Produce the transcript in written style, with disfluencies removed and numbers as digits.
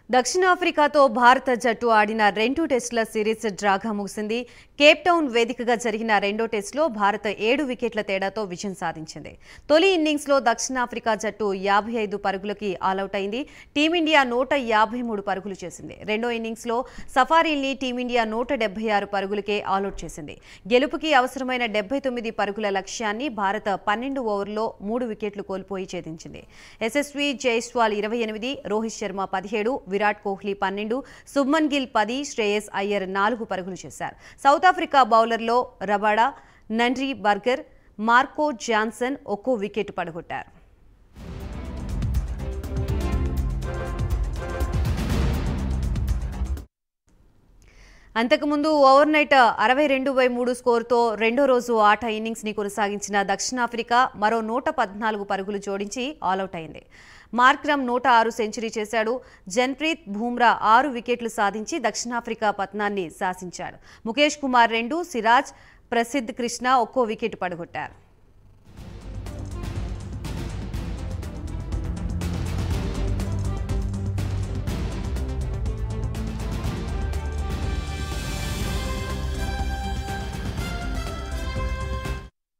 దక్షిణాఫ్రికాతో భారత జట్టు ఆడిన 2 టెస్టుల సిరీస్ డ్రాగా ముగిసింది. కేప్ టౌన్ వేదికగా జరిగిన రెండో టెస్టులో భారత్ 7 వికెట్ల తేడాతో విజయం సాధించింది. తొలి ఇన్నింగ్స్లో దక్షిణాఫ్రికా జట్టు 55 పరుగులకి ఆలౌట్ అయింది. టీమిండియా 153 పరుగులు చేసింది. రెండో ఇన్నింగ్స్లో సఫారీల్ని టీమిండియా 176 పరుగులకే ఆలౌట్ చేసింది. గెలుపుకి అవసరమైన 79 పరుగుల లక్ష్యాన్ని భారత్ 12 ఓవర్లలో 3 వికెట్లు కోల్పోయి ఛేదించింది. యశస్వి జైస్వాల్ 28, రోహిత్ శర్మ 17, విరాట్ కోహ్లీ 12, శుభ్మన్ గిల్ 10, శ్రేయస్ అయ్యర్ 4 పరుగులు చేశారు. సౌత్ ఆఫ్రికా బౌలర్లో Rabada, Nandre Burger, Marco Jansen ఒక్కో వికెట్ పడగొట్టారు. అంతకుముందు ఓవర్నైట్ 62/3 స్కోరుతో రెండో రోజు ఆట ఇన్నింగ్స్ని కొనసాగించిన దక్షిణాఫ్రికా మరో 114 పరుగులు జోడించి ఆలౌట్ అయింది. మార్క్రమ్ 106 సెంచరీ చేశాడు. జన్ప్రీత్ బూమ్రా 6 వికెట్లు సాధించి దక్షిణాఫ్రికా పతనాన్ని శాసించాడు. ముఖేష్ కుమార్ 2, సిరాజ్, ప్రసిద్ధ్ కృష్ణ ఒక్కో వికెట్ పడగొట్టారు.